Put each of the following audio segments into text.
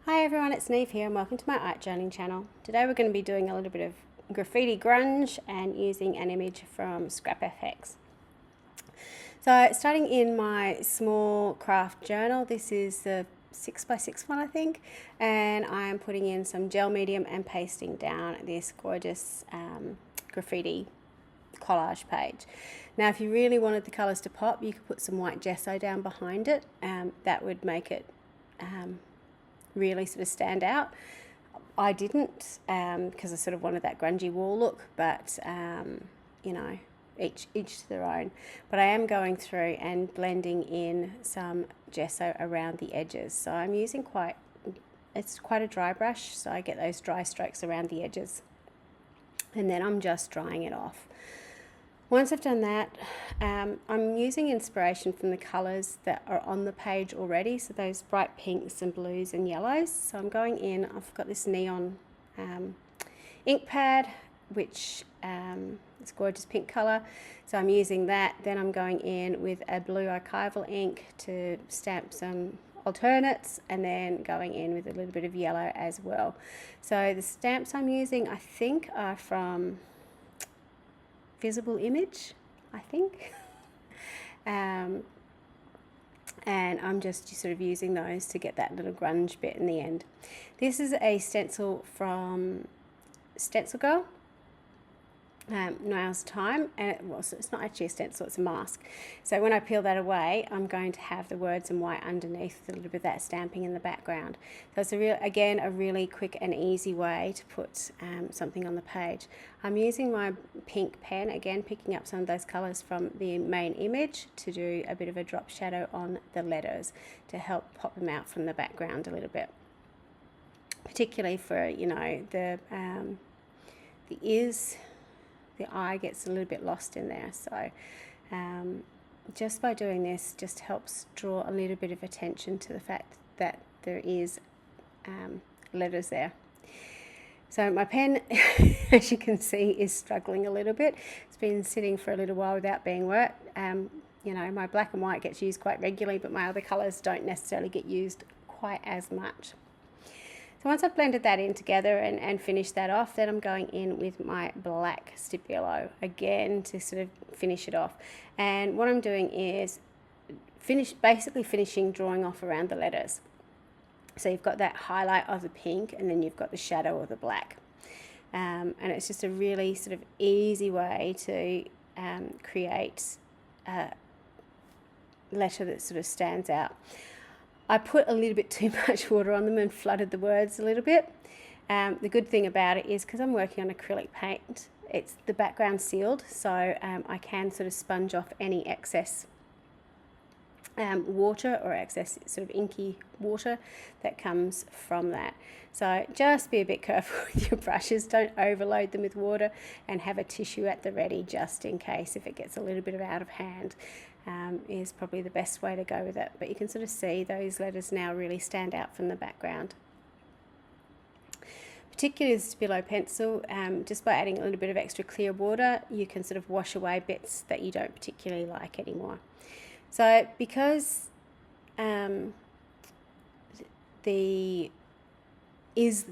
Hi everyone, it's Niamh here and welcome to my art journaling channel. Today we're going to be doing a little bit of graffiti grunge and using an image from ScrapFX. So starting in my small craft journal, this is the 6x6 one I think, and I'm putting in some gel medium and pasting down this gorgeous graffiti collage page. Now if you really wanted the colours to pop, you could put some white gesso down behind it. That would make it really sort of stand out. I didn't because I sort of wanted that grungy wall look, but you know, each to their own. But I am going through and blending in some gesso around the edges. So I'm using it's quite a dry brush, so I get those dry strokes around the edges. And then I'm just drying it off. Once I've done that, I'm using inspiration from the colours that are on the page already, so those bright pinks and blues and yellows. So I'm going in, I've got this neon ink pad, which is gorgeous pink colour, so I'm using that. Then I'm going in with a blue archival ink to stamp some alternates, and then going in with a little bit of yellow as well. So the stamps I'm using, I think, are from Visible Image, I think. And I'm just sort of using those to get that little grunge bit in the end. This is a stencil from Stencil Girl, Now's Time, and it's not actually a stencil, it's a mask. So when I peel that away, I'm going to have the words in white underneath with a little bit of that stamping in the background. So it's again a really quick and easy way to put something on the page. I'm using my pink pen, again picking up some of those colours from the main image to do a bit of a drop shadow on the letters to help pop them out from the background a little bit. Particularly for, you know, the ears. The eye gets a little bit lost in there, so just by doing this just helps draw a little bit of attention to the fact that there is letters there. So my pen, as you can see, is struggling a little bit. It's been sitting for a little while without being worked. You know, my black and white gets used quite regularly, but my other colours don't necessarily get used quite as much. So once I've blended that in together and finished that off, then I'm going in with my black Stabilo again to sort of finish it off. And what I'm doing is basically finishing drawing off around the letters. So you've got that highlight of the pink, and then you've got the shadow of the black. And it's just a really sort of easy way to create a letter that sort of stands out. I put a little bit too much water on them and flooded the words a little bit. The good thing about it is because I'm working on acrylic paint, it's the background sealed, so I can sort of sponge off any excess water or excess sort of inky water that comes from that. So just be a bit careful with your brushes, don't overload them with water, and have a tissue at the ready just in case if it gets a little bit out of hand. Is probably the best way to go with it. But you can sort of see those letters now really stand out from the background. Particularly the Stabilo pencil, just by adding a little bit of extra clear water, you can sort of wash away bits that you don't particularly like anymore. So because is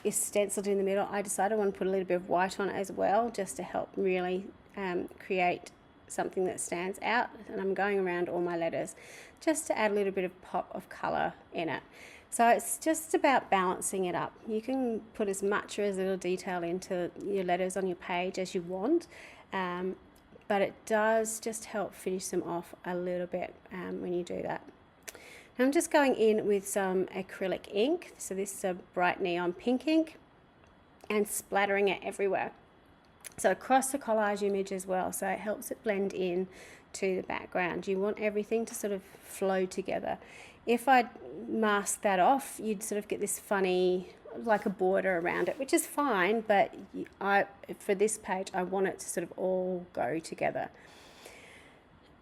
stenciled in the middle, I decided I want to put a little bit of white on it as well, just to help really create something that stands out. And I'm going around all my letters just to add a little bit of pop of colour in it. So it's just about balancing it up. You can put as much or as little detail into your letters on your page as you want, but it does just help finish them off a little bit when you do that. Now I'm just going in with some acrylic ink. So this is a bright neon pink ink, and splattering it everywhere. So across the collage image as well, so it helps it blend in to the background. You want everything to sort of flow together. If I mask that off, you'd sort of get this funny, like a border around it, which is fine, but for this page, I want it to sort of all go together.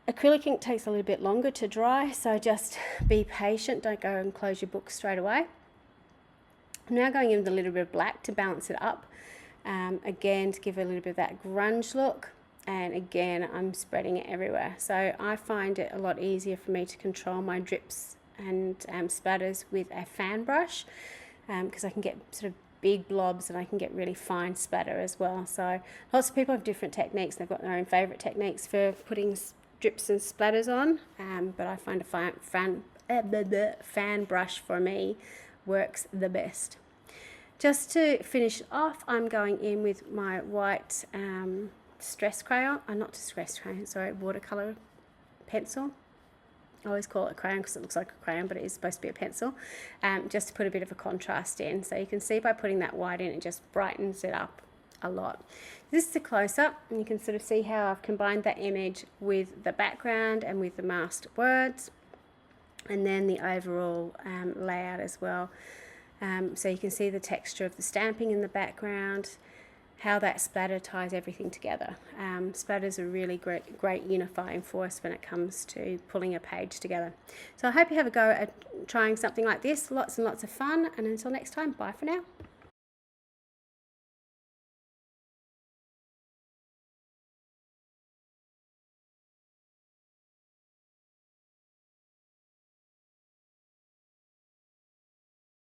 Acrylic ink takes a little bit longer to dry, so just be patient. Don't go and close your book straight away. I'm now going in with a little bit of black to balance it up. Again, to give a little bit of that grunge look, and again I'm spreading it everywhere, so I find it a lot easier for me to control my drips and splatters with a fan brush, because I can get sort of big blobs and I can get really fine splatter as well. So lots of people have different techniques. They've got their own favourite techniques for putting drips and splatters on, but I find a fan brush for me works the best. Just to finish off, I'm going in with my white stress crayon, not stress crayon, sorry, watercolour pencil. I always call it a crayon because it looks like a crayon, but it is supposed to be a pencil, just to put a bit of a contrast in. So you can see by putting that white in, it just brightens it up a lot. This is a close-up, and you can sort of see how I've combined that image with the background and with the masked words, and then the overall layout as well. So you can see the texture of the stamping in the background, how that splatter ties everything together. Splatters are really great unifying force when it comes to pulling a page together. So I hope you have a go at trying something like this. Lots and lots of fun, and until next time, bye for now.